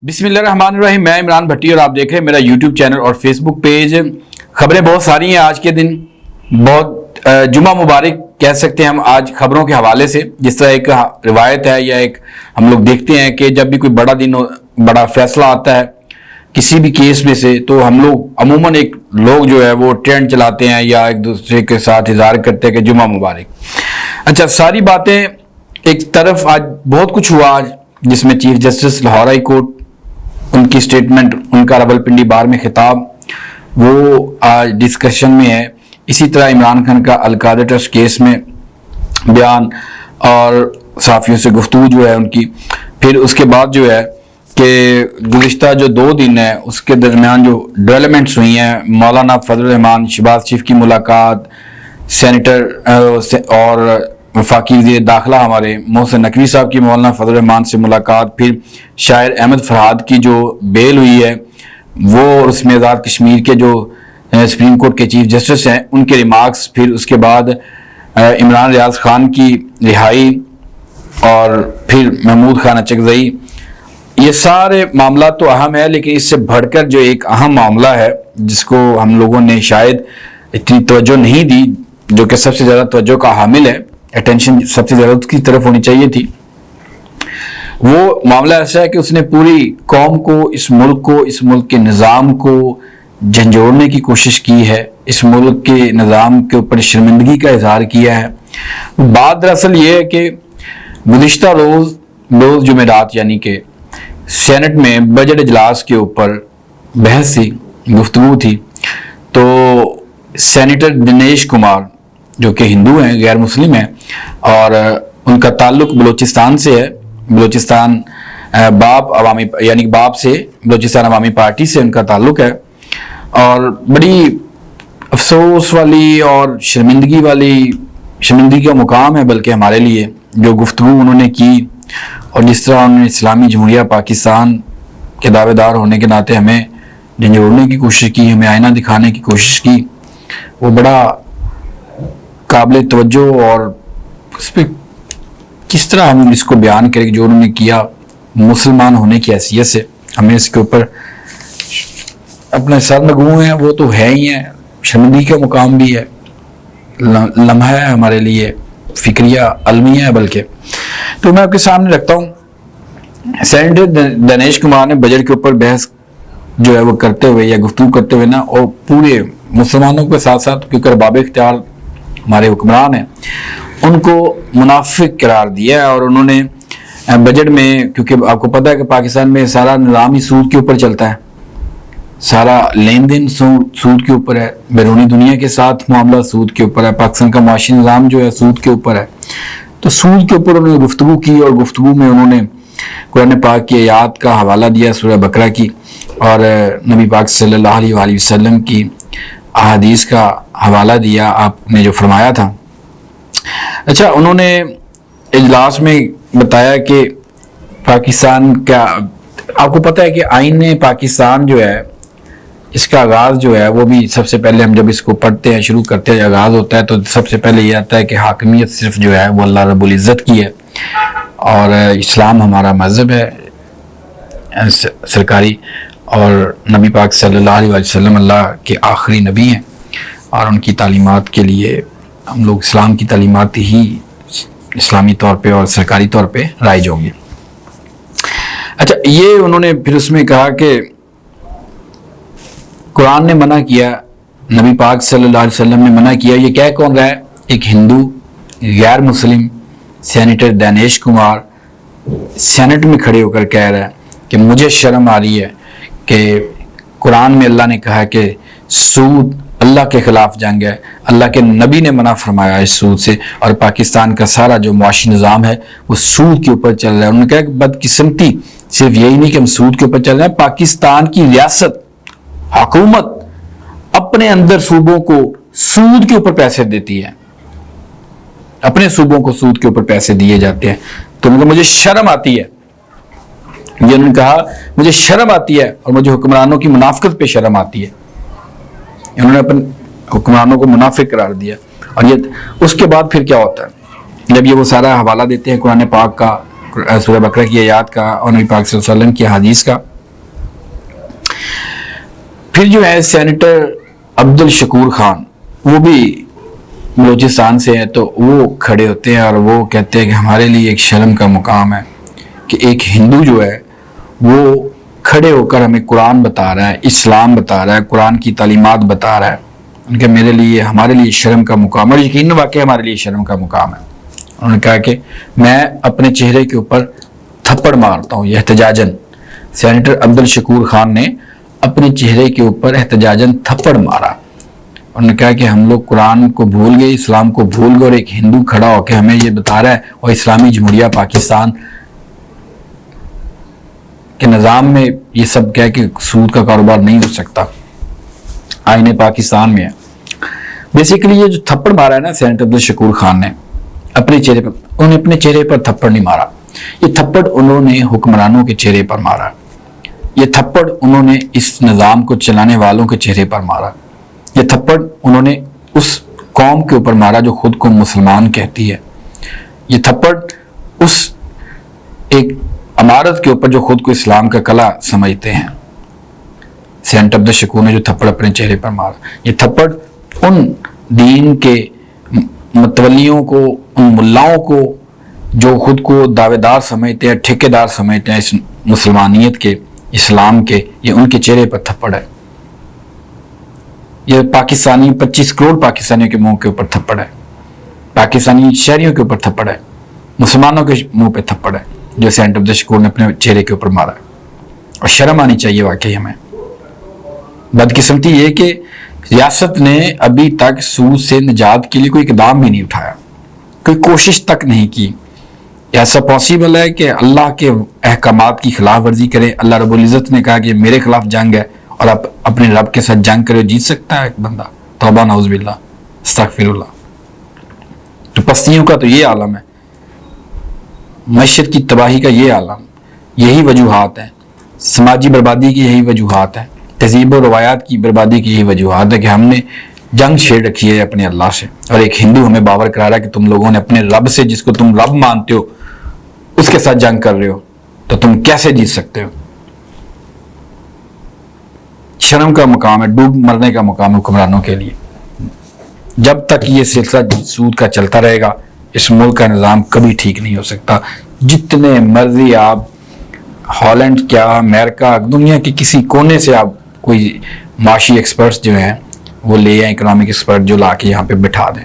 بسم اللہ الرحمن الرحیم، میں عمران بھٹی اور آپ دیکھ رہے ہیں میرا یوٹیوب چینل اور فیس بک پیج۔ خبریں بہت ساری ہیں آج کے دن، بہت جمعہ مبارک کہہ سکتے ہیں ہم آج خبروں کے حوالے سے۔ جس طرح ایک روایت ہے یا ایک ہم لوگ دیکھتے ہیں کہ جب بھی کوئی بڑا دن بڑا فیصلہ آتا ہے کسی بھی کیس میں سے، تو ہم لوگ عموماً ایک لوگ جو ہے وہ ٹرینڈ چلاتے ہیں یا ایک دوسرے کے ساتھ اظہار کرتے ہیں کہ جمعہ مبارک۔ اچھا، ساری باتیں ایک طرف، آج بہت کچھ ہوا آج، جس میں chief justice Lahore high court, ان کی سٹیٹمنٹ، ان کا راولپنڈی بار میں خطاب، وہ آج ڈسکشن میں ہے۔ اسی طرح عمران خان کا القادر ٹرسٹ کیس میں بیان اور صحافیوں سے گفتگو جو ہے ان کی۔ پھر اس کے بعد جو ہے کہ گزشتہ جو 2 دن ہے اس کے درمیان جو ڈیولپمنٹس ہوئی ہیں، مولانا فضل الرحمان شہباز شریف کی ملاقات، سینیٹر اور وفاقی وزیر داخلہ ہمارے محسن نقوی صاحب کی مولانا فضل الرحمان سے ملاقات، پھر شاعر احمد فرحاد کی جو بیل ہوئی ہے وہ، اور اس میں آزاد کشمیر کے جو سپریم کورٹ کے چیف جسٹس ہیں ان کے ریمارکس، پھر اس کے بعد عمران ریاض خان کی رہائی، اور پھر محمود خان اچکزئی۔ یہ سارے معاملات تو اہم ہے، لیکن اس سے بڑھ کر جو ایک اہم معاملہ ہے جس کو ہم لوگوں نے شاید اتنی توجہ نہیں دی، جو کہ سب سے زیادہ توجہ کا حامل ہے، اٹینشن سب سے زیادہ اس کی طرف ہونی چاہیے تھی، وہ معاملہ ایسا ہے کہ اس نے پوری قوم کو، اس ملک کے نظام کو جھنجھوڑنے کی کوشش کی ہے، اس ملک کے نظام کے اوپر شرمندگی کا اظہار کیا ہے۔ بات دراصل یہ ہے کہ گزشتہ روز جمعرات یعنی کہ سینٹ میں بجٹ اجلاس کے اوپر بحث تھی، گفتگو تھی، تو سینیٹر دنیش کمار جو کہ ہندو ہیں، غیر مسلم ہیں، اور ان کا تعلق بلوچستان سے ہے، بلوچستان باپ سے، بلوچستان عوامی پارٹی سے ان کا تعلق ہے، اور بڑی افسوس والی اور شرمندگی کا مقام ہے بلکہ ہمارے لیے جو گفتگو انہوں نے کی، اور جس طرح انہوں نے اسلامی جمہوریہ پاکستان کے دعوے دار ہونے کے ناطے ہمیں جھنجھوڑنے کی کوشش کی، ہمیں آئینہ دکھانے کی کوشش کی، وہ بڑا قابل توجہ، اور اس پہ کس طرح ہم اس کو بیان کریں کہ جو انہوں نے کیا مسلمان ہونے کی حیثیت سے، ہمیں اس کے اوپر اپنے سر نگوں ہیں، وہ تو ہے ہی ہیں، شرمندگی کا مقام بھی ہے، لمحہ ہے ہمارے لیے، فکریہ المیہ ہے بلکہ۔ تو میں آپ کے سامنے رکھتا ہوں، سینیٹر دنیش کمار نے بجٹ کے اوپر بحث جو ہے وہ کرتے ہوئے یا گفتگو کرتے ہوئے نا، اور پورے مسلمانوں کے ساتھ ساتھ، کیونکہ ارباب اختیار ہمارے حکمران ہیں، ان کو منافق قرار دیا ہے، اور انہوں نے بجٹ میں، کیونکہ آپ کو پتہ ہے کہ پاکستان میں سارا نظام ہی سود کے اوپر چلتا ہے، سارا لین دین سود کے اوپر ہے، بیرونی دنیا کے ساتھ معاملہ سود کے اوپر ہے، پاکستان کا معاشی نظام جو ہے سود کے اوپر ہے، تو سود کے اوپر انہوں نے گفتگو کی، اور گفتگو میں انہوں نے قرآن پاک کی آیات کا حوالہ دیا، سورہ بقرہ کی، اور نبی پاک صلی اللہ علیہ وآلہ وسلم کی احادیث کا حوالہ دیا، آپ نے جو فرمایا تھا۔ اچھا، انہوں نے اجلاس میں بتایا کہ پاکستان کا، آپ کو پتہ ہے کہ آئین پاکستان جو ہے، اس کا آغاز جو ہے وہ بھی سب سے پہلے ہم جب اس کو پڑھتے ہیں، شروع کرتے ہیں، آغاز ہوتا ہے تو سب سے پہلے یہ آتا ہے کہ حاکمیت صرف جو ہے وہ اللہ رب العزت کی ہے، اور اسلام ہمارا مذہب ہے سرکاری، اور نبی پاک صلی اللہ علیہ وسلم اللہ کے آخری نبی ہیں، اور ان کی تعلیمات کے لیے ہم لوگ اسلام کی تعلیمات ہی اسلامی طور پہ اور سرکاری طور پہ رائج ہوں گے۔ اچھا، یہ انہوں نے پھر اس میں کہا کہ قرآن نے منع کیا، نبی پاک صلی اللہ علیہ وسلم نے منع کیا، یہ کہہ کون رہا ہے؟ ایک ہندو غیر مسلم سینیٹر دنیش کمار سینٹ میں کھڑے ہو کر کہہ رہا ہے کہ مجھے شرم آ رہی ہے کہ قرآن میں اللہ نے کہا کہ سود اللہ کے خلاف جنگ ہے، اللہ کے نبی نے منع فرمایا اس سود سے، اور پاکستان کا سارا جو معاشی نظام ہے وہ سود کے اوپر چل رہا ہے۔ انہوں نے کہا کہ بدقسمتی صرف یہی نہیں کہ ہم سود کے اوپر چل رہے ہیں، پاکستان کی ریاست، حکومت اپنے اندر صوبوں کو سود کے اوپر پیسے دیتی ہے، اپنے صوبوں کو سود کے اوپر پیسے دیے جاتے ہیں، تو مجھے شرم آتی ہے، یہ انہوں نے کہا مجھے شرم آتی ہے، اور مجھے حکمرانوں کی منافقت پہ شرم آتی ہے۔ انہوں نے اپنے حکمرانوں کو منافق قرار دیا، اور یہ اس کے بعد پھر کیا ہوتا ہے جب یہ وہ سارا حوالہ دیتے ہیں قرآن پاک کا، سورہ بقرہ کی آیات کا اور نبی پاک صلی اللہ علیہ وسلم کی حدیث کا. پھر جو ہے سینیٹر عبد الشکور خان وہ بھی بلوچستان سے ہیں, تو وہ کھڑے ہوتے ہیں اور وہ کہتے ہیں کہ ہمارے لیے ایک شرم کا مقام ہے کہ ایک ہندو جو ہے وہ کھڑے ہو کر ہمیں قرآن بتا رہا ہے, اسلام بتا رہا ہے, قرآن کی تعلیمات بتا رہا ہے. ان کے ہمارے لیے شرم کا مقام, اور یقیناً واقعی ہمارے لیے شرم کا مقام ہے. انہوں نے کہا کہ میں اپنے چہرے کے اوپر تھپڑ مارتا ہوں, یہ احتجاجاً سینیٹر عبد الشکور خان نے اپنے چہرے کے اوپر احتجاجاً تھپڑ مارا. انہوں نے کہا کہ ہم لوگ قرآن کو بھول گئے, اسلام کو بھول گئے, اور ایک ہندو کھڑا ہو کے ہمیں یہ بتا رہا ہے اور اسلامی جمہوریہ پاکستان کے نظام میں یہ سب کہہ کہ سود کا کاروبار نہیں ہو سکتا, آئین پاکستان میں ہے. بیسیکلی یہ جو تھپڑ مارا ہے نا سینیٹر عبد الشکور خان نے اپنے چہرے پر, انہوں نے اپنے چہرے پر تھپڑ نہیں مارا, یہ تھپڑ انہوں نے حکمرانوں کے چہرے پر مارا, یہ تھپڑ انہوں نے اس نظام کو چلانے والوں کے چہرے پر مارا, یہ تھپڑ انہوں نے اس قوم کے اوپر مارا جو خود کو مسلمان کہتی ہے, یہ تھپڑ اس ایک عمارت کے اوپر جو خود کو اسلام کا قلعہ سمجھتے ہیں. سینٹ عبد الشکور نے جو تھپڑ اپنے چہرے پر مارا, یہ تھپڑ ان دین کے متولیوں کو, ان ملاؤں کو جو خود کو دعوے دار سمجھتے ہیں, ٹھیکیدار سمجھتے ہیں اس مسلمانیت کے, اسلام کے, یہ ان کے چہرے پر تھپڑ ہے. یہ پاکستانی 25 کروڑ پاکستانیوں کے منہ کے اوپر تھپڑ ہے, پاکستانی شہریوں کے اوپر تھپڑ ہے, مسلمانوں کے منہ پہ تھپڑ ہے جو سینٹ عبد الشکور نے اپنے چہرے کے اوپر مارا ہے. اور شرم آنی چاہیے واقعی ہمیں. بدقسمتی یہ کہ ریاست نے ابھی تک سود سے نجات کے لیے کوئی اقدام بھی نہیں اٹھایا, کوئی کوشش تک نہیں کی. ایسا پاسبل ہے کہ اللہ کے احکامات کی خلاف ورزی کرے؟ اللہ رب العزت نے کہا کہ میرے خلاف جنگ ہے, اور آپ اپنے رب کے ساتھ جنگ کرے, جیت سکتا ہے ایک بندہ؟ توبہ نعوذ باللہ, استغفر اللہ. تو پستیوں کا تو یہ عالم ہے, معیشت کی تباہی کا یہ عالم, یہی وجوہات ہیں, سماجی بربادی کی یہی وجوہات ہیں, تہذیب و روایات کی بربادی کی یہی وجوہات ہے کہ ہم نے جنگ چھیڑ رکھی ہے اپنے اللہ سے, اور ایک ہندو ہمیں باور کرا رہا ہے کہ تم لوگوں نے اپنے رب سے, جس کو تم رب مانتے ہو, اس کے ساتھ جنگ کر رہے ہو, تو تم کیسے جیت سکتے ہو؟ شرم کا مقام ہے, ڈوب مرنے کا مقام ہے حکمرانوں کے لیے. جب تک یہ سلسلہ سود کا چلتا رہے گا اس ملک کا نظام کبھی ٹھیک نہیں ہو سکتا. جتنے مرضی آپ ہالینڈ کیا امریکہ دنیا کے کسی کونے سے آپ کوئی معاشی ایکسپرٹس جو ہیں وہ لے آئیں, اکنامک ایکسپرٹ جو لا کے یہاں پہ بٹھا دیں,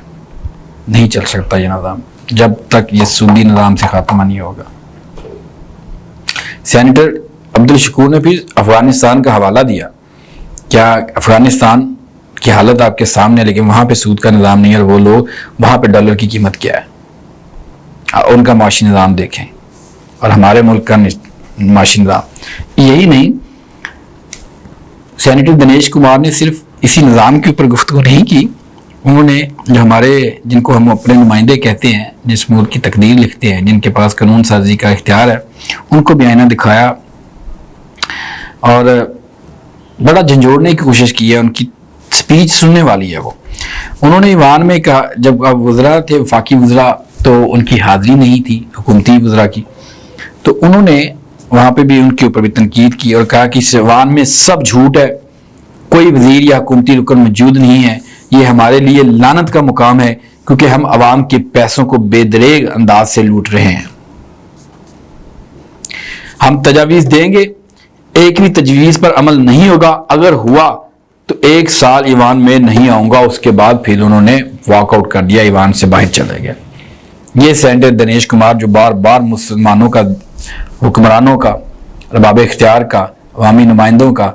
نہیں چل سکتا یہ نظام جب تک یہ سودی نظام سے خاتمہ نہیں ہوگا. سینیٹر عبد الشکور نے بھی افغانستان کا حوالہ دیا. کیا افغانستان کی حالت آپ کے سامنے ہے, لیکن وہاں پہ سود کا نظام نہیں ہے, اور وہ لوگ وہاں پہ ڈالر کی قیمت کیا ہے, ان کا معاشی نظام دیکھیں, اور ہمارے ملک کا معاشی نظام. یہی نہیں, سینیٹر دنیش کمار نے صرف اسی نظام کے اوپر گفتگو نہیں کی, انہوں نے جو ہمارے, جن کو ہم اپنے نمائندے کہتے ہیں, جس ملک کی تقدیر لکھتے ہیں, جن کے پاس قانون سازی کا اختیار ہے, ان کو بھی آئینہ دکھایا اور بڑا جھنجھوڑنے کی کوشش کی ہے. ان کی سپیچ سننے والی ہے وہ. انہوں نے ایوان میں کہا, جب وزراء تھے, وفاقی وزراء, تو ان کی حاضری نہیں تھی حکومتی وزراء کی, تو انہوں نے وہاں پہ بھی ان کے اوپر بھی تنقید کی اور کہا کہ اس ایوان میں سب جھوٹ ہے, کوئی وزیر یا حکومتی رکن موجود نہیں ہے, یہ ہمارے لیے لعنت کا مقام ہے کیونکہ ہم عوام کے پیسوں کو بے دریغ انداز سے لوٹ رہے ہیں. ہم تجاویز دیں گے, ایک بھی تجویز پر عمل نہیں ہوگا, اگر ہوا تو 1 سال ایوان میں نہیں آؤں گا. اس کے بعد پھر انہوں نے واک آؤٹ کر دیا, ایوان سے باہر چلے گئے. یہ سینیٹر دنیش کمار جو بار بار مسلمانوں کا, حکمرانوں کا, رباب اختیار کا, عوامی نمائندوں کا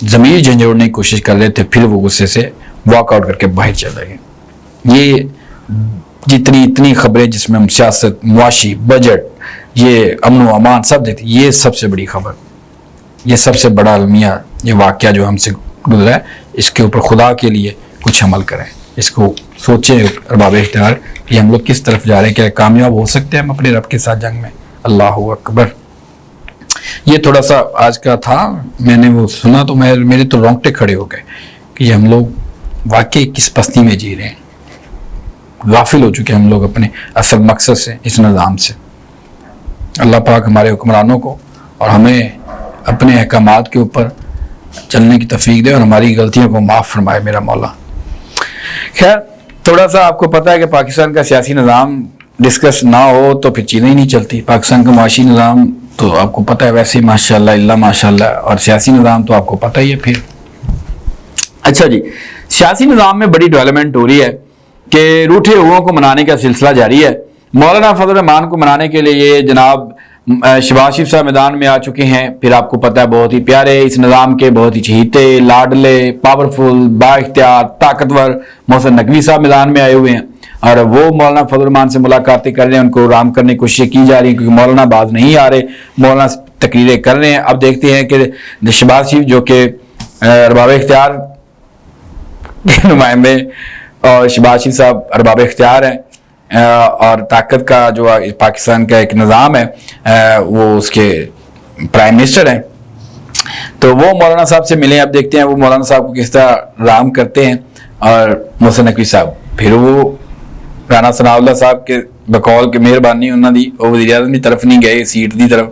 ضمیر جھنجھوڑنے کی کوشش کر رہے تھے, پھر وہ غصے سے واک آؤٹ کر کے باہر چلے گئے. یہ جتنی اتنی خبریں جس میں ہم سیاست, معاشی, بجٹ, یہ امن و امان سب دیکھتے, یہ سب سے بڑی خبر, یہ سب سے بڑا المیہ, یہ واقعہ جو ہم سے گزرا ہے, اس کے اوپر خدا کے لیے کچھ عمل کریں, اس کو سوچیں ارباب اختیار کہ ہم لوگ کس طرف جا رہے ہیں, کیا کامیاب ہو سکتے ہیں ہم اپنے رب کے ساتھ جنگ میں. اللہ اکبر. یہ تھوڑا سا آج کا تھا, میں نے وہ سنا تو میرے تو رونگٹے کھڑے ہو گئے کہ ہم لوگ واقعی کس پستی میں جی رہے ہیں, غافل ہو چکے ہم لوگ اپنے اصل مقصد سے, اس نظام سے. اللہ پاک ہمارے حکمرانوں کو اور ہمیں اپنے احکامات کے اوپر چلنے کی توفیق دے اور ہماری غلطیوں کو معاف فرمائے میرا مولا۔ خیر تھوڑا سا آپ کو پتہ ہے کہ پاکستان کا سیاسی نظام ڈسکس نہ ہو تو پھر چیزیں ہی نہیں چلتی۔ پاکستان کا معاشی نظام تو آپ کو پتہ ہے ویسے ہی ماشاء اللہ اللہ ماشاء اللہ، اور سیاسی نظام تو آپ کو پتہ ہی ہے پھر۔ اچھا جی، سیاسی نظام میں بڑی ڈیولپمنٹ ہو رہی ہے کہ روٹھے ہوئوں کو منانے کا سلسلہ جاری ہے۔ مولانا فضل الرحمان کو منانے کے لیے یہ جناب شہباز شریف صاحب میدان میں آ چکے ہیں۔ پھر آپ کو پتہ ہے بہت ہی پیارے اس نظام کے، بہت ہی چہیتے، لاڈلے، پاورفل، با اختیار، طاقتور محسن نقوی صاحب میدان میں آئے ہوئے ہیں، اور وہ مولانا فضل الرحمان سے ملاقاتیں کر رہے ہیں، ان کو رام کرنے کی کوششیں کی جا رہی ہیں، کیونکہ مولانا باز نہیں آ رہے، مولانا تقریریں کر رہے ہیں۔ اب دیکھتے ہیں کہ شہباز شریف جو کہ ارباب اختیار کے نمائندے اور شہباز شریف صاحب ارباب اختیار ہیں اور طاقت کا جو پاکستان کا ایک نظام ہے وہ اس کے پرائم منسٹر ہیں، تو وہ مولانا صاحب سے ملیں۔ اب دیکھتے ہیں وہ مولانا صاحب کو کس طرح رام کرتے ہیں، اور محسن نقوی صاحب پھر وہ رانا ثناء اللہ صاحب کے بقول کے مہربانی انہوں دی وہ وزیر اعظم کی طرف نہیں گئے، سیٹ دی طرف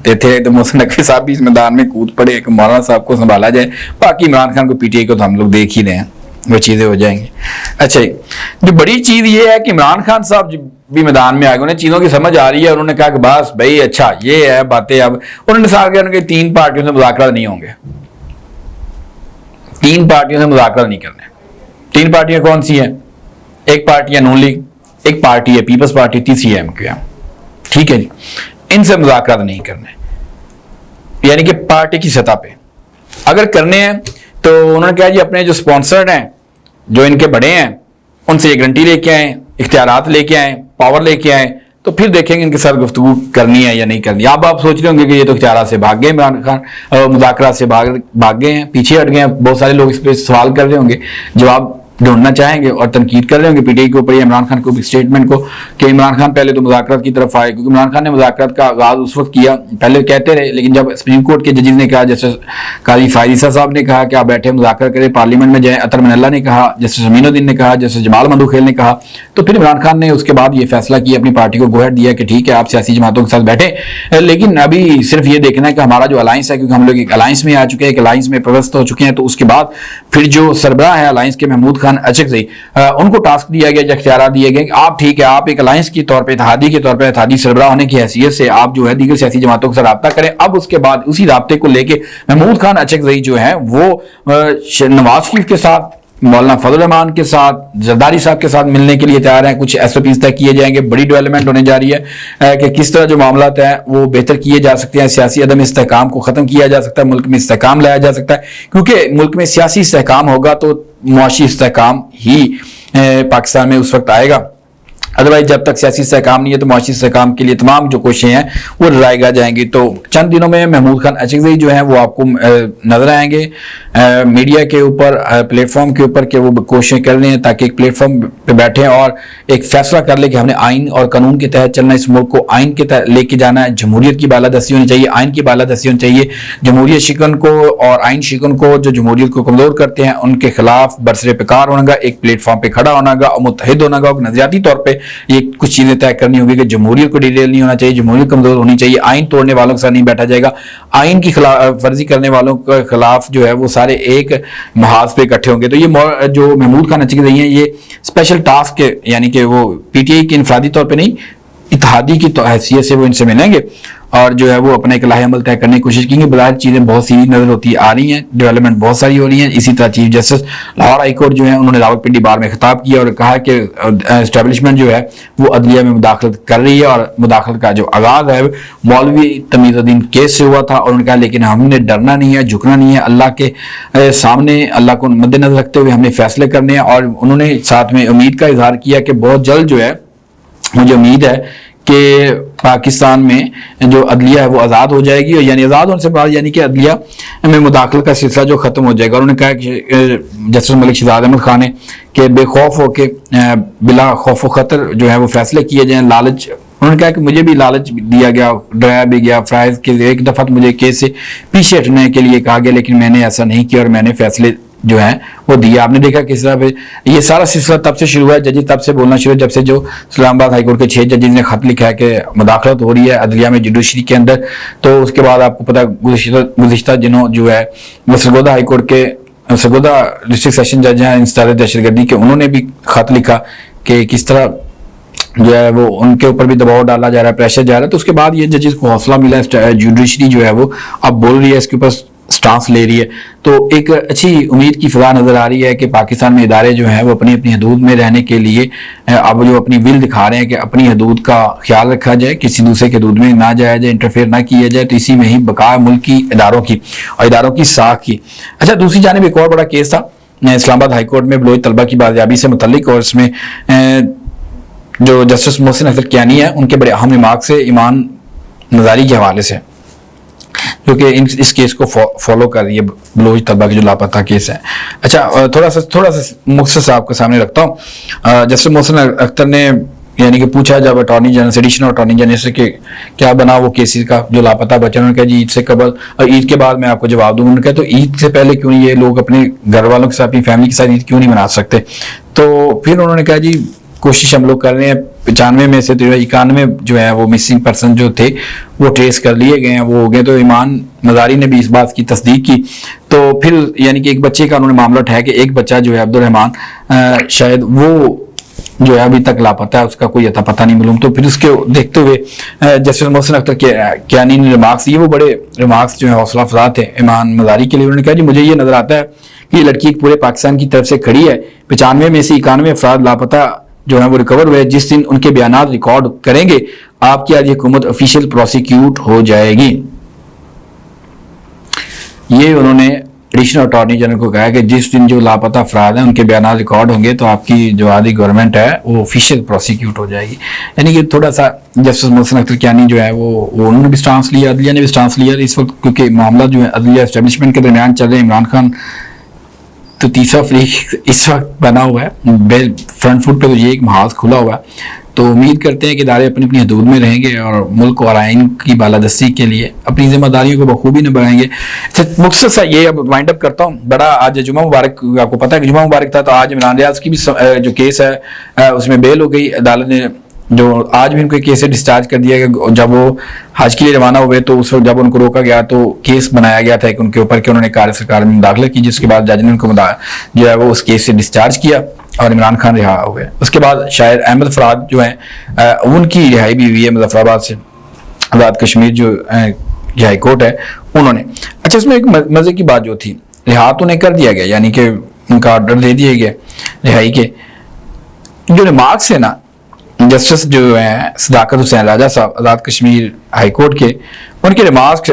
تھے، تو محسن نقوی صاحب بھی اس میدان میں کود پڑے کہ مولانا صاحب کو سنبھالا جائے۔ باقی عمران خان کو پی ٹی آئی کو تو ہم لوگ دیکھ ہی رہے ہیں، وہ چیزیں ہو جائیں گی۔ اچھا جی، جو بڑی چیز یہ ہے کہ عمران خان صاحب بھی میدان میں آ گئے، انہیں چیزوں کی سمجھ آ رہی ہے، انہوں نے کہا کہ بس بھائی اچھا یہ ہے باتیں۔ اب انہوں نے ساتھ کیا کہ 3 پارٹیوں سے مذاکرات نہیں ہوں گے، 3 پارٹیوں سے مذاکرات نہیں کرنے۔ 3 پارٹیاں کون سی ہیں؟ ایک پارٹی ہے نون لیگ، ایک پارٹی ہے پیپلز پارٹی، تیسری ہے MQM، ٹھیک ہے جی، ان سے مذاکرات نہیں کرنے، یعنی کہ پارٹی کی سطح پہ اگر کرنے ہیں تو انہوں نے کہا جی اپنے جو سپانسرڈ ہیں، جو ان کے بڑے ہیں، ان سے یہ گارنٹی لے کے آئیں، اختیارات لے کے آئیں، پاور لے کے آئیں، تو پھر دیکھیں گے ان کے ساتھ گفتگو کرنی ہے یا نہیں کرنی۔ اب آپ سوچ رہے ہوں گے کہ یہ تو اختیارات سے بھاگ گئے عمران خان، مذاکرات سے بھاگ گئے ہیں، پیچھے ہٹ گئے ہیں۔ بہت سارے لوگ اس پہ سوال کر رہے ہوں گے، جواب ڈھونڈنا چاہیں گے اور تنقید کر رہے ہوں گے پی ٹی آئی کے اوپر یا عمران خان کو بھی اسٹیٹمنٹ کو، کہ عمران خان پہلے تو مذاکرات کی طرف آئے، کیونکہ عمران خان نے مذاکرات کا آغاز اس وقت کیا، پہلے کہتے رہے، لیکن جب سپریم کورٹ کے ججز نے کہا، جیسے قاضی فائزہ صاحب نے کہا کہ آپ بیٹھے مذاکرہ کریں، پارلیمنٹ میں جائیں، اطہر من اللہ نے کہا، جیسے امین الدین نے کہا، جیسے جمال مندوخیل نے کہا، تو پھر عمران خان نے اس کے بعد یہ فیصلہ کیا، اپنی پارٹی کو گو ہیڈ دیا کہ ٹھیک ہے آپ سیاسی جماعتوں کے ساتھ بیٹھیں، لیکن ابھی صرف یہ دیکھنا ہے کہ ہمارا جو الائنس ہے، کیونکہ ہم لوگ ایک الائنس میں آ چکے ہیں، ایک الائنس میں پیوست ہو چکے ہیں، تو اس کے بعد پھر جو سربراہ ہے الائنس کے محمود خان اچکزئی، ان کو ٹاسک دیا گیا، اختیارات دیے گئے کہ آپ ٹھیک ہے، آپ ایک الائنس کے طور پہ، اتحادی کے طور پہ، اتحادی سربراہ ہونے کی حیثیت سے آپ جو ہے دیگر سیاسی جماعتوں کے ساتھ رابطہ کریں۔ اب اس کے بعد اسی رابطے کو لے کے محمود خان اچکزئی جو ہیں وہ نواز شریف کے ساتھ، مولانا فضل الرحمان کے ساتھ، زرداری صاحب کے ساتھ ملنے کے لیے تیار ہیں۔ کچھ SOPs طے کیے جائیں گے، بڑی ڈیولپمنٹ ہونے جا رہی ہے کہ کس طرح جو معاملات ہیں وہ بہتر کیے جا سکتے ہیں، سیاسی عدم استحکام کو ختم کیا جا سکتا ہے، ملک میں استحکام لایا جا سکتا ہے، کیونکہ ملک میں سیاسی استحکام ہوگا تو معاشی استحکام ہی پاکستان میں اس وقت آئے گا۔ ادروائز جب تک سیاسی استحکام نہیں ہے تو معاشی استحکام کے لیے تمام جو کوششیں ہیں وہ رائے گاہ جائیں گی۔ تو چند دنوں میں محمود خان اچکزئی جو ہیں وہ آپ کو نظر آئیں گے میڈیا کے اوپر، پلیٹ فارم کے اوپر، کہ وہ کوششیں کر رہے ہیں تاکہ ایک پلیٹ فارم پہ بیٹھیں اور ایک فیصلہ کر لیں کہ ہم نے آئین اور قانون کے تحت چلنا ہے، اس ملک کو آئین کے تحت لے کے جانا ہے، جمہوریت کی بالادستی ہونی چاہیے، آئین کی بالادستی ہونی چاہیے۔ جمہوریت شکن کو اور آئین شکن کو، جو جمہوریت کو کمزور کرتے ہیں، ان کے خلاف برسر پیکار ہونا گا، ایک پلیٹ فارم پہ کھڑا ہونا گا اور متحد ہونا گا، اور نظریاتی طور پہ یہ کچھ چیزیں طے کرنی ہوگی کہ جمہوریت کو ڈیٹیل نہیں ہونا چاہیے، جمہوریت کمزور ہونی چاہیے، آئین توڑنے والوں کے ساتھ نہیں بیٹھا جائے گا، آئین کی خلاف ورزی کرنے والوں کے خلاف جو ہے وہ سارے ایک محاذ پہ اکٹھے ہوں گے۔ تو یہ جو محمود خان اچکزئی ہیں یہ اسپیشل ٹاسک ہے، یعنی کہ وہ پی ٹی آئی کے انفرادی طور پہ نہیں، اتحادی کی حیثیت سے وہ ان سے ملیں گے اور جو ہے وہ اپنا ایک لاہ عمل طے کرنے کی کوشش کریں گے۔ بظاہر چیزیں بہت سی نظر ہوتی آ رہی ہیں، ڈیولپمنٹ بہت ساری ہو رہی ہیں۔ اسی طرح chief justice Lahore high court جو ہے انہوں نے راولپنڈی بار میں خطاب کیا اور کہا کہ اسٹیبلشمنٹ جو ہے وہ عدلیہ میں مداخلت کر رہی ہے، اور مداخلت کا جو آغاز ہے مولوی تمیز الدین کیس سے ہوا تھا، اور انہوں نے کہا لیکن ہم نے ڈرنا نہیں ہے، جھکنا نہیں ہے، اللہ کے سامنے اللہ کو مد نظر رکھتے ہوئے ہم نے فیصلے کرنے ہیں۔ اور انہوں نے ساتھ میں امید کا اظہار کیا کہ بہت جلد جو ہے مجھے امید ہے کہ پاکستان میں جو عدلیہ ہے وہ آزاد ہو جائے گی، اور یعنی آزاد ہونے سے بعد یعنی کہ عدلیہ میں مداخلت کا سلسلہ جو ختم ہو جائے گا۔ انہوں نے کہا کہ جسٹس ملک شہزاد احمد خان نے کہ بے خوف ہو کے بلا خوف و خطر جو ہے وہ فیصلے کیے جائیں، لالچ، انہوں نے کہا کہ مجھے بھی لالچ دیا گیا، ڈرایا بھی گیا، فرائض کے ایک دفعہ مجھے کیس سے پیچھے ہٹنے کے لیے کہا گیا، لیکن میں نے ایسا نہیں کیا اور میں نے فیصلے جو ہیں وہ دیا. آپ نے دیکھا کس طرح یہ سارا سلسلہ تب سے شروع ہوا ہے, ججز تب سے بولنا شروع جب سے جو اسلام آباد ہائی کورٹ کے 6 ججز نے خط لکھا ہے کہ مداخلت ہو رہی ہے عدلیہ میں, جوڈیشری کے اندر. تو اس کے بعد آپ کو پتا گزشتہ دنوں جو ہے وہ سرگودا ہائی کورٹ کے سرگودا ڈسٹرکٹ سیشن جج ہیں انسداد دہشت گردی کے, انہوں نے بھی خط لکھا کہ کس طرح جو ہے وہ ان کے اوپر بھی دباؤ ڈالا جا رہا ہے, پریشر جا رہا ہے. تو اس کے بعد یہ ججز کو حوصلہ ملا ہے, جوڈیشری جو ہے وہ اب بول رہی ہے, اس کے اوپر سٹانس لے رہی ہے. تو ایک اچھی امید کی فضا نظر آ رہی ہے کہ پاکستان میں ادارے جو ہیں وہ اپنی اپنی حدود میں رہنے کے لیے اب جو اپنی ول دکھا رہے ہیں کہ اپنی حدود کا خیال رکھا جائے, کسی دوسرے کے حدود میں نہ جایا جائے, انٹرفیئر نہ کیا جائے. تو اسی میں ہی بقا ملک کی اداروں کی اور اداروں کی ساکھ کی. اچھا, دوسری جانب ایک اور بڑا کیس تھا اسلام آباد ہائی کورٹ میں بلوچ طلبہ کی بازیابی سے متعلق, اور اس میں جو جسٹس محسن اختر کیانی ہے ان کے بڑے اہم ریمارکس سے ایمان نظاری کے حوالے سے, جو کہ اس کیس کو فالو کر رہی ہے, بلوچ طلبہ کے جو لاپتہ کیس ہے. اچھا, تھوڑا سا مختصر آپ کے سامنے رکھتا ہوں. جسٹس محسن اختر نے یعنی کہ پوچھا جب اٹارنی جنرل سے, ایڈیشنل اٹارنی جنرل سے کہ کیا بنا وہ کیسز کا جو لاپتہ بچے. انہوں نے کہا جی عید سے قبل اور عید کے بعد میں آپ کو جواب دوں. انہوں نے کہا تو عید سے پہلے کیوں نہیں یہ لوگ اپنے گھر والوں کے ساتھ, اپنی فیملی کے ساتھ عید کیوں نہیں منا سکتے. تو پھر انہوں نے کہا جی کوشش ہم لوگ کر رہے ہیں, 95 میں سے تو 91 جو ہے وہ مسنگ پرسن جو تھے وہ ٹریس کر لیے گئے ہیں, وہ ہو گئے. تو ایمان نظاری نے بھی اس بات کی تصدیق کی. تو پھر یعنی کہ ایک بچے کا انہوں نے معاملہ اٹھایا کہ ایک بچہ جو ہے عبدالرحمان شاید وہ جو ہے ابھی تک لاپتہ ہے, اس کا کوئی اتا پتہ نہیں معلوم. تو پھر اس کے دیکھتے ہوئے جسٹس محسن اختر کیانی نے ریمارکس دیے, وہ بڑے ریمارکس جو ہے حوصلہ افزا تھے ایمان نظاری کے لیے. انہوں نے کہا جی مجھے یہ نظر آتا ہے کہ یہ لڑکی پورے پاکستان کی طرف سے کھڑی ہے. 95 میں سے 91 افراد لاپتہ جو ہیں وہ ریکور ہوئے. جس دن ان کے بیانات ریکارڈ کریں گے آپ کی آج حکومت آفیشیل پروسیکیوٹ ہو جائے گی. یہ انہوں نے ایڈیشنل اٹارنی جنرل کو کہا کہ جس دن جو لاپتہ افراد ہیں ان کے بیانات ریکارڈ ہوں گے تو آپ کی جو آدھی گورنمنٹ ہے وہ آفیشیل پروسیکیوٹ ہو جائے گی. یعنی کہ تھوڑا سا جسٹس محسن اختر کیانی جو ہے وہ انہوں نے بھی سٹانس لیا, عدلیہ نے بھی سٹانس لیا اس وقت, کیونکہ معاملہ جو ہے عدلیہ اسٹیبلشمنٹ کے درمیان چل رہے ہیں. عمران خان تو تیسرا فریق اس وقت بنا ہوا ہے, فرنٹ فٹ پہ تو یہ ایک محاذ کھلا ہوا ہے. تو امید کرتے ہیں کہ ادارے اپنی اپنی حدود میں رہیں گے اور ملک اور آئین کی بالادستی کے لیے اپنی ذمہ داریوں کو بخوبی نبھائیں گے. مختصر سا یہ اب وائنڈ اپ کرتا ہوں. بڑا آج جمعہ مبارک, آپ کو پتہ ہے کہ جمعہ مبارک تھا, تو آج عمران ریاض کی بھی جو کیس ہے اس میں بیل ہو گئی. عدالت نے جو آج بھی ان کو کیس سے ڈسچارج کر دیا کہ جب وہ حج کے لیے روانہ ہوئے تو اس وقت جب ان کو روکا گیا تو کیس بنایا گیا تھا ان کے اوپر کہ انہوں نے کار سرکار میں مداخلت کی, جس کے بعد جج نے ان کو جو ہے وہ اس کیس سے ڈسچارج کیا اور عمران خان رہا ہوئے. اس کے بعد شاعر احمد فراد جو ہیں ان کی رہائی بھی ہوئی ہے مظفر آباد سے. آزاد کشمیر جو ہائی کورٹ ہے انہوں نے, اچھا اس میں ایک مزے کی بات جو تھی, رہا تو انہیں کر دیا گیا, یعنی کہ ان کا آرڈر دے دیا گیا رہائی کے. جو ریمارکس ہے نا جسٹس جو ہیں صداقت حسین راجہ صاحب آزاد کشمیر ہائی کورٹ کے, ان کے ریمارکس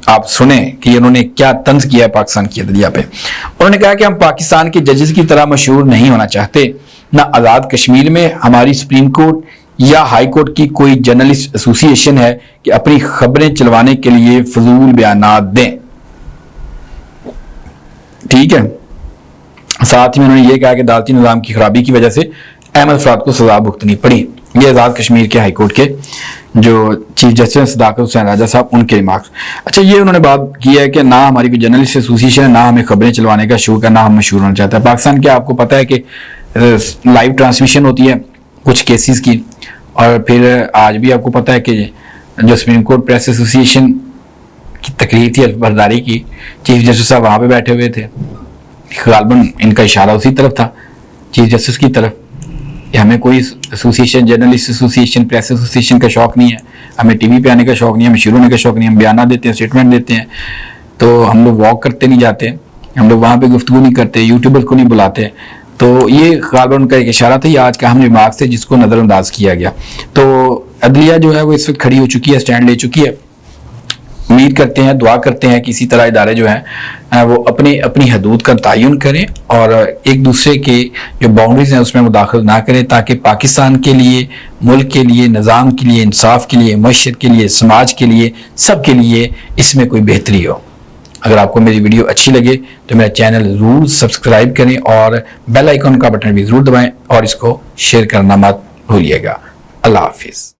آپ سنیں کہ انہوں نے کیا طنز کیا ہے پاکستان کی عدلیہ پہ. انہوں نے کہا کہ ہم پاکستان کے ججز کی طرح مشہور نہیں ہونا چاہتے, نہ آزاد کشمیر میں ہماری سپریم کورٹ یا ہائی کورٹ کی کوئی جرنلسٹ ایسوسی ایشن ہے کہ اپنی خبریں چلوانے کے لیے فضول بیانات دیں. ٹھیک ہے. ساتھ ہی انہوں نے یہ کہا کہ عدالتی نظام کی خرابی کی وجہ سے احمد فراد کو سزا بھگتنی پڑی. یہ آزاد کشمیر کے ہائی کورٹ کے جو چیف جسٹس صداقت حسین راجہ صاحب ان کے ریمارکس. اچھا یہ انہوں نے بات کی ہے کہ نہ ہماری کوئی جرنلسٹ ایسوسی ہے, نہ ہمیں خبریں چلوانے کا شوق ہے, نہ ہم مشہور ہونا چاہتے ہیں. پاکستان کے آپ کو پتہ ہے کہ لائیو ٹرانسمیشن ہوتی ہے کچھ کیسز کی, اور پھر آج بھی آپ کو پتہ ہے کہ جو سپریم کورٹ پریس ایسوسی ایشن کی تقریر تھی برداری کی, چیف جسٹس صاحب وہاں پہ بیٹھے ہوئے تھے, غالباً ان کا اشارہ اسی طرف تھا چیف جسٹس کی طرف. ہمیں کوئی association, journalist association, press association کا شوق نہیں ہے, ہمیں ٹی وی پہ آنے کا شوق نہیں ہے, ہمیں شروع ہونے کا شوق نہیں ہے, ہم بیانات دیتے ہیں, اسٹیٹمنٹ دیتے ہیں, تو ہم لوگ واک کرتے نہیں جاتے, ہم لوگ وہاں پہ گفتگو نہیں کرتے, یوٹیوبر کو نہیں بلاتے. تو یہ غالباً کا ایک اشارہ تھا, یہ آج کا اہم ریمارکس تھے جس کو نظر انداز کیا گیا. تو عدلیہ جو ہے وہ اس وقت کھڑی ہو چکی ہے, اسٹینڈ لے چکی ہے. امید کرتے ہیں, دعا کرتے ہیں کہ اسی طرح ادارے جو ہیں وہ اپنی حدود کا تعین کریں اور ایک دوسرے کے جو باؤنڈریز ہیں اس میں مداخلت نہ کریں, تاکہ پاکستان کے لیے, ملک کے لیے, نظام کے لیے, انصاف کے لیے, معیشت کے لیے, سماج کے لیے, سب کے لیے اس میں کوئی بہتری ہو. اگر آپ کو میری ویڈیو اچھی لگے تو میرا چینل ضرور سبسکرائب کریں اور بیل آئیکن کا بٹن بھی ضرور دبائیں, اور اس کو شیئر کرنا مت بھولیے گا. اللہ حافظ.